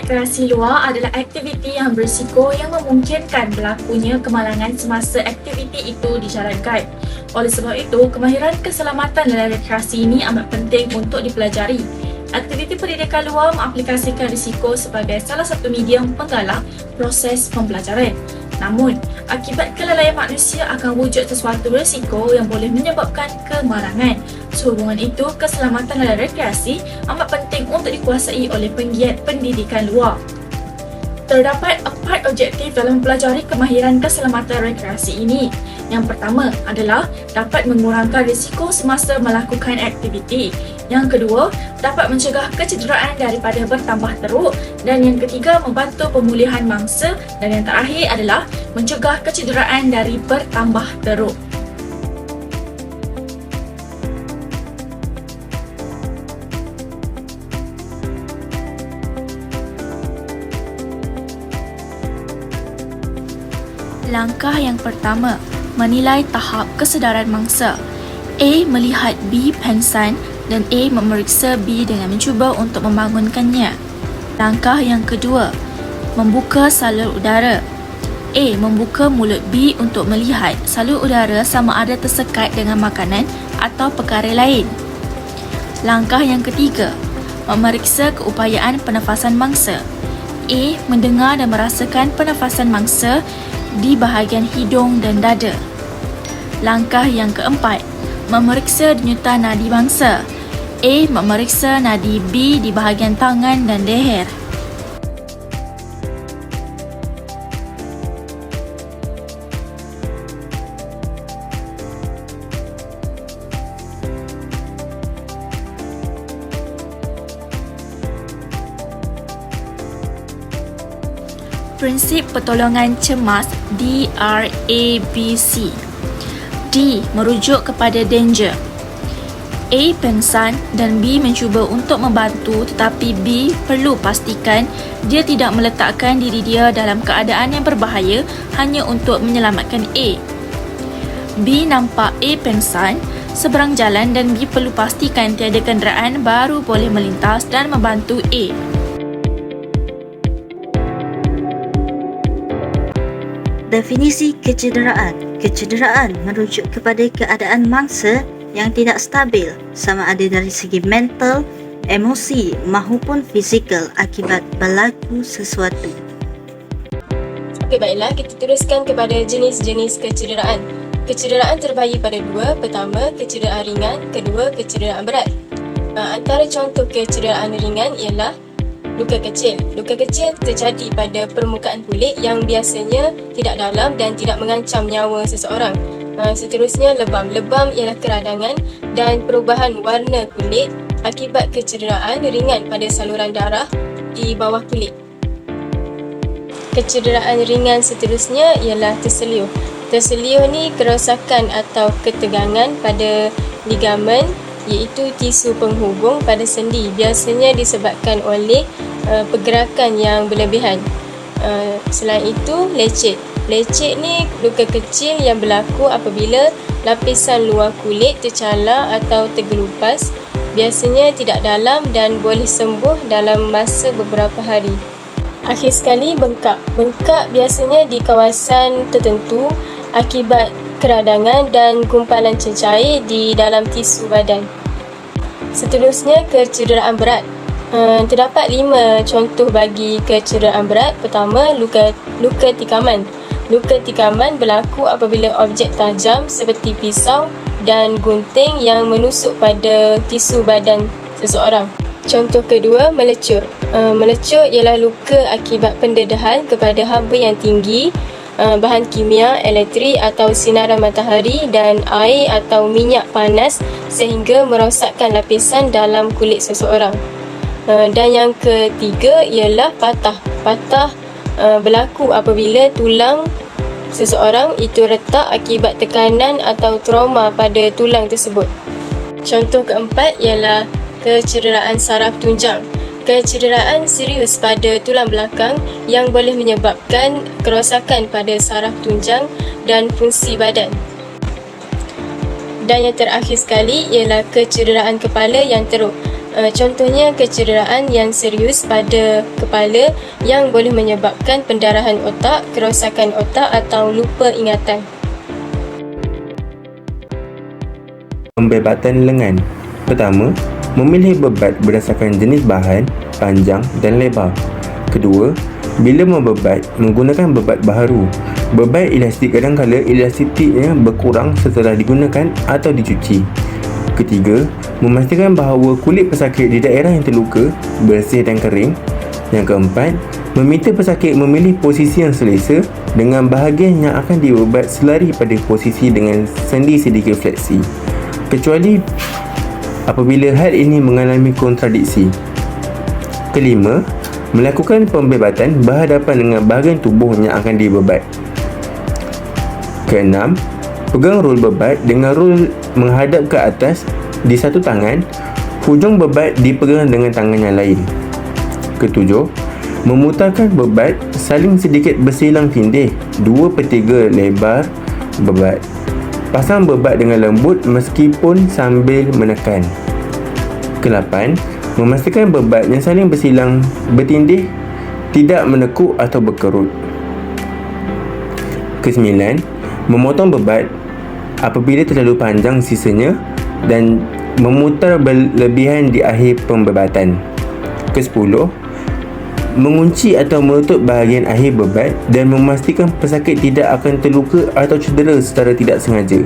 rekreasi luar adalah aktiviti yang berisiko yang memungkinkan berlakunya kemalangan semasa aktiviti itu dijalankan. Oleh sebab itu, kemahiran keselamatan dalam rekreasi ini amat penting untuk dipelajari. Aktiviti pendidikan luar mengaplikasikan risiko sebagai salah satu medium penggalang proses pembelajaran. Namun, akibat kelalaian manusia akan wujud sesuatu risiko yang boleh menyebabkan kemalangan. Sehubungan itu, keselamatan dalam rekreasi amat penting untuk dikuasai oleh penggiat pendidikan luar. Terdapat 4 objektif dalam mempelajari kemahiran keselamatan rekreasi ini. Yang pertama adalah dapat mengurangkan risiko semasa melakukan aktiviti. Yang kedua, dapat mencegah kecederaan daripada bertambah teruk. Dan yang ketiga, membantu pemulihan mangsa. Dan yang terakhir adalah mencegah kecederaan dari bertambah teruk. Langkah yang pertama, menilai tahap kesedaran mangsa. A. Melihat B pengsan dan A memeriksa B dengan mencuba untuk membangunkannya. Langkah yang kedua, membuka salur udara. A. Membuka mulut B untuk melihat salur udara sama ada tersekat dengan makanan atau perkara lain. Langkah yang ketiga, memeriksa keupayaan pernafasan mangsa. A. Mendengar dan merasakan pernafasan mangsa di bahagian hidung dan dada. Langkah yang keempat, memeriksa denyutan nadi mangsa. A. Memeriksa nadi B di bahagian tangan dan leher. Prinsip pertolongan cemas DRABC. D. Merujuk kepada danger. A. Pengsan dan B mencuba untuk membantu, tetapi B perlu pastikan dia tidak meletakkan diri dia dalam keadaan yang berbahaya hanya untuk menyelamatkan A. B nampak A pengsan seberang jalan dan B perlu pastikan tiada kenderaan baru boleh melintas dan membantu A. Definisi kecederaan. Kecederaan merujuk kepada keadaan mangsa yang tidak stabil sama ada dari segi mental, emosi maupun fizikal akibat berlaku sesuatu. Okey, baiklah, kita teruskan kepada jenis-jenis kecederaan. Kecederaan terbahagi pada dua. Pertama, kecederaan ringan. Kedua, kecederaan berat. Antara contoh kecederaan ringan ialah luka kecil. Luka kecil terjadi pada permukaan kulit yang biasanya tidak dalam dan tidak mengancam nyawa seseorang. Seterusnya, lebam. Lebam ialah keradangan dan perubahan warna kulit akibat kecederaan ringan pada saluran darah di bawah kulit. Kecederaan ringan seterusnya ialah terseliuh. Terseliuh ni kerosakan atau ketegangan pada ligamen, iaitu tisu penghubung pada sendi, biasanya disebabkan oleh pergerakan yang berlebihan. Selain itu, lecet. Lecet ni luka kecil yang berlaku apabila lapisan luar kulit tercalar atau tergelupas, biasanya tidak dalam dan boleh sembuh dalam masa beberapa hari. Akhir sekali, bengkak. Bengkak biasanya di kawasan tertentu akibat keradangan dan gumpalan cecair di dalam tisu badan. Seterusnya, kecederaan berat. Terdapat 5 contoh bagi kecederaan berat. Pertama, luka tikaman. Luka tikaman berlaku apabila objek tajam seperti pisau dan gunting yang menusuk pada tisu badan seseorang. Contoh kedua, melecur. Melecur ialah luka akibat pendedahan kepada haba yang tinggi, bahan kimia, elektrik atau sinaran matahari dan air atau minyak panas sehingga merosakkan lapisan dalam kulit seseorang. Dan yang ketiga ialah patah. Patah berlaku apabila tulang seseorang itu retak akibat tekanan atau trauma pada tulang tersebut. Contoh keempat ialah kecederaan saraf tunjang. Kecederaan serius pada tulang belakang yang boleh menyebabkan kerosakan pada saraf tunjang dan fungsi badan. Dan yang terakhir sekali ialah kecederaan kepala yang teruk. Contohnya kecederaan yang serius pada kepala yang boleh menyebabkan pendarahan otak, kerosakan otak atau lupa ingatan. Pembebatan lengan. Pertama, memilih bebat berdasarkan jenis bahan, panjang dan lebar. Kedua, bila membebat, menggunakan bebat baharu. Bebat elastik kadang-kala elastiknya berkurang setelah digunakan atau dicuci. Ketiga, memastikan bahawa kulit pesakit di daerah yang terluka bersih dan kering. Yang keempat, meminta pesakit memilih posisi yang selesa dengan bahagian yang akan diubat selari pada posisi dengan sendi sedikit fleksi, kecuali apabila hal ini mengalami kontradiksi. Kelima, melakukan pembebatan berhadapan dengan bahagian tubuh yang akan dibebat. Keenam, pegang rol bebat dengan rol menghadap ke atas di satu tangan, hujung bebat dipegang dengan tangan yang lain. Ketujuh, memutarkan bebat saling sedikit bersilang tindih 2/3 lebar bebat. Pasang bebat dengan lembut meskipun sambil menekan. Kelapan, memastikan bebat yang saling bersilang bertindih tidak menekuk atau berkerut. Kesembilan, memotong bebat apabila terlalu panjang sisanya dan memutar berlebihan di akhir pembebatan. Kesepuluh, mengunci atau menutup bahagian akhir bebat dan memastikan pesakit tidak akan terluka atau cedera secara tidak sengaja.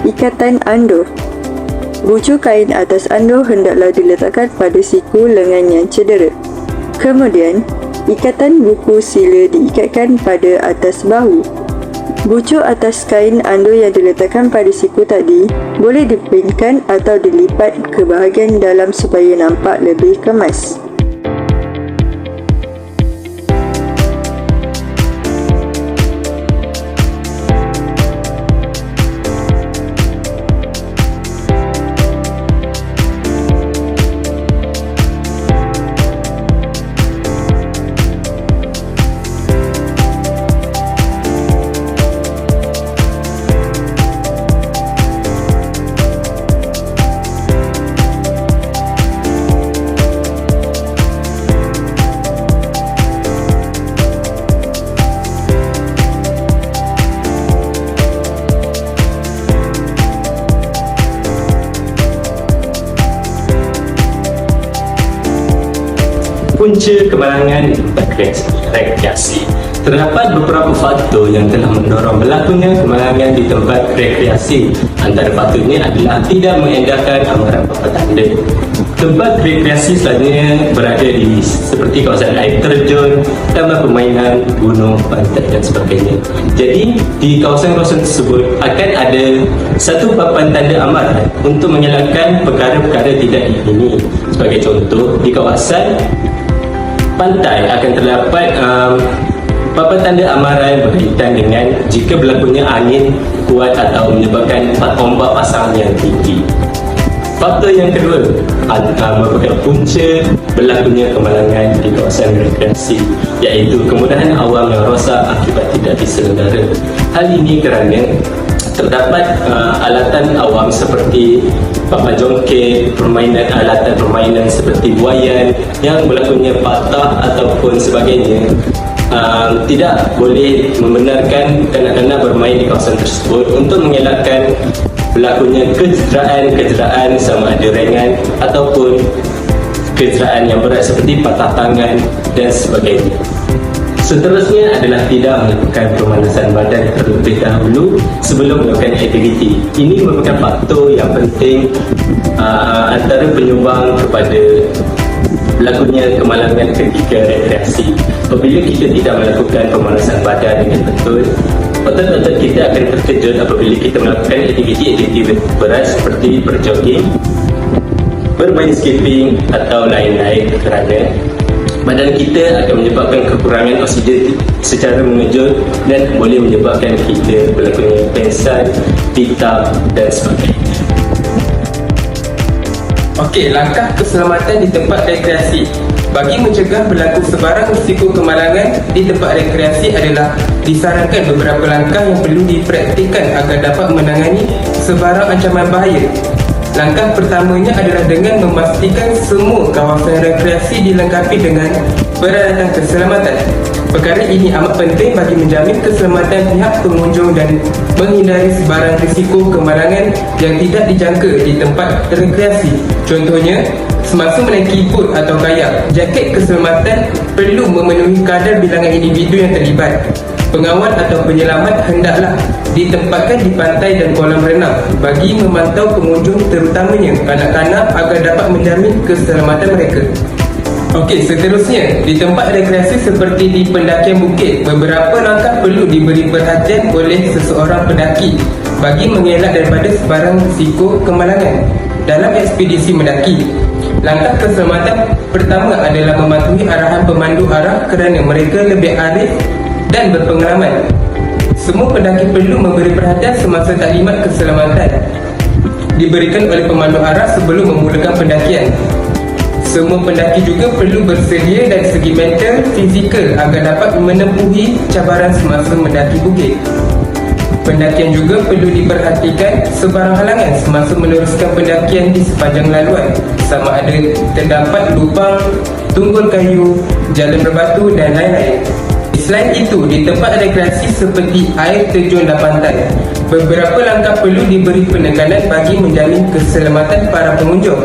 Ikatan ando. Bucu kain atas ando hendaklah diletakkan pada siku lengan yang cedera. Kemudian, ikatan buku sila diikatkan pada atas bahu. Bucu atas kain ando yang diletakkan pada siku tadi boleh dipinkan atau dilipat ke bahagian dalam supaya nampak lebih kemas. Punca kemalangan di tempat rekreasi. Terdapat beberapa faktor yang telah mendorong berlakunya kemalangan di tempat rekreasi. Antara faktornya adalah tidak mengedahkan amaran bapa tanda. Tempat rekreasi selalunya berada di seperti kawasan air terjun, taman permainan, gunung, pantai dan sebagainya. Jadi, di kawasan-kawasan tersebut akan ada satu papan tanda amaran untuk mengelakkan perkara-perkara tidak diingini. Sebagai contoh, di kawasan pantai akan terdapat papan tanda amaran berkaitan dengan jika berlakunya angin kuat atau menyebabkan ombak pasang yang tinggi. Faktor yang kedua merupakan punca berlakunya kemalangan di kawasan rekreasi, iaitu kemudahan awam yang rosak akibat tidak diselenggara. Hal ini kerana terdapat alatan awam seperti papan jongkit, alatan permainan seperti buaian yang berlakunya patah ataupun sebagainya tidak boleh membenarkan kanak-kanak bermain di kawasan tersebut untuk mengelakkan berlakunya kecederaan sama ada ringan ataupun kecederaan yang berat seperti patah tangan dan sebagainya. Seterusnya adalah tidak melakukan pemanasan badan terlebih dahulu sebelum melakukan aktiviti. Ini merupakan faktor yang penting antara penyumbang kepada berlakunya kemalangan ketika rekreasi. Apabila kita tidak melakukan pemanasan badan dengan betul, otot-otot kita akan terkejut apabila kita melakukan aktiviti-aktiviti berat seperti berjogging, bermain skipping atau lain-lain, kerana badan kita akan menyebabkan kekurangan oksigen secara mengejut dan boleh menyebabkan kita berlakunya pingsan, hitam dan sebagainya. Okey, langkah keselamatan di tempat rekreasi. Bagi mencegah berlaku sebarang risiko kemalangan di tempat rekreasi adalah disarankan beberapa langkah yang perlu dipraktikkan agar dapat menangani sebarang ancaman bahaya. Langkah pertamanya adalah dengan memastikan semua kawasan rekreasi dilengkapi dengan peralatan keselamatan. Perkara ini amat penting bagi menjamin keselamatan pihak pengunjung dan menghindari sebarang risiko kemalangan yang tidak dijangka di tempat rekreasi. Contohnya, semasa menaiki bot atau kayak, jaket keselamatan perlu memenuhi kadar bilangan individu yang terlibat. Pengawal atau penyelamat hendaklah ditempatkan di pantai dan kolam renang bagi memantau pengunjung, terutamanya kanak-kanak, agar dapat menjamin keselamatan mereka. Okey, seterusnya, di tempat rekreasi seperti di pendakian bukit, beberapa langkah perlu diberi perhatian oleh seseorang pendaki bagi mengelak daripada sebarang risiko kemalangan dalam ekspedisi mendaki. Langkah keselamatan pertama adalah mematuhi arahan pemandu arah kerana mereka lebih arif dan berpengalaman. Semua pendaki perlu memberi perhatian semasa taklimat keselamatan diberikan oleh pemandu arah sebelum memulakan pendakian. Semua pendaki juga perlu bersedia dari segi mental, fizikal agar dapat menempuhi cabaran semasa mendaki bukit. Pendakian juga perlu diperhatikan sebarang halangan semasa meneruskan pendakian di sepanjang laluan, sama ada terdapat lubang, tunggul kayu, jalan berbatu dan lain-lain. Selain itu, di tempat rekreasi seperti air terjun dan pantai, beberapa langkah perlu diberi penekanan bagi menjamin keselamatan para pengunjung.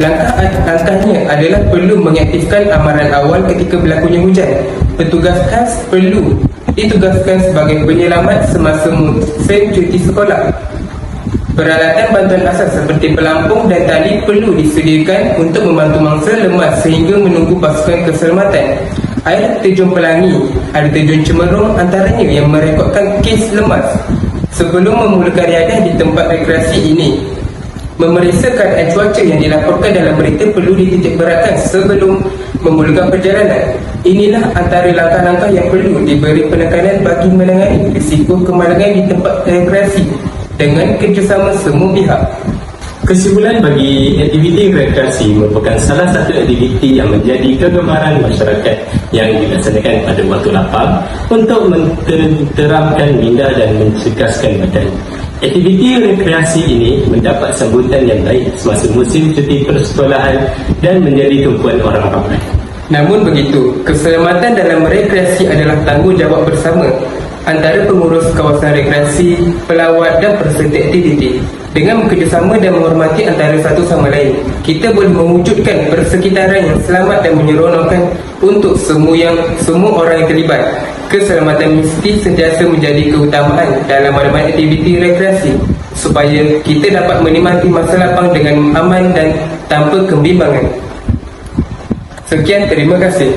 Langkahnya adalah perlu mengaktifkan amaran awal ketika berlakunya hujan. Petugas khas perlu ditugaskan sebagai penyelamat semasa musim cuti sekolah. Peralatan bantuan asas seperti pelampung dan tali perlu disediakan untuk membantu mangsa lemas sehingga menunggu pasukan keselamatan. Air terjun Pelangi, air terjun Cemerung antaranya yang merekodkan kes lemas. Sebelum memulakan riadah di tempat rekreasi ini, memeriksa keadaan cuaca yang dilaporkan dalam berita perlu dititik beratkan sebelum memulakan perjalanan. Inilah antara langkah-langkah yang perlu diberi penekanan bagi menangani risiko kemalangan di tempat rekreasi dengan kerjasama semua pihak. Kesimpulan, bagi aktiviti rekreasi merupakan salah satu aktiviti yang menjadi kegemaran masyarakat yang dilaksanakan pada waktu lapang untuk menteramkan minda dan mencekaskan badan. Aktiviti rekreasi ini mendapat sambutan yang baik semasa musim cuti persekolahan dan menjadi tumpuan orang ramai. Namun begitu, keselamatan dalam rekreasi adalah tanggungjawab bersama antara pengurus kawasan rekreasi, pelawat dan peserta aktiviti. Dengan bekerjasama dan menghormati antara satu sama lain, kita boleh mewujudkan persekitaran yang selamat dan menyeronokkan untuk semua orang yang terlibat. Keselamatan mesti sentiasa menjadi keutamaan dalam mana-mana aktiviti rekreasi supaya kita dapat menikmati masa lapang dengan aman dan tanpa kebimbangan. Sekian, terima kasih.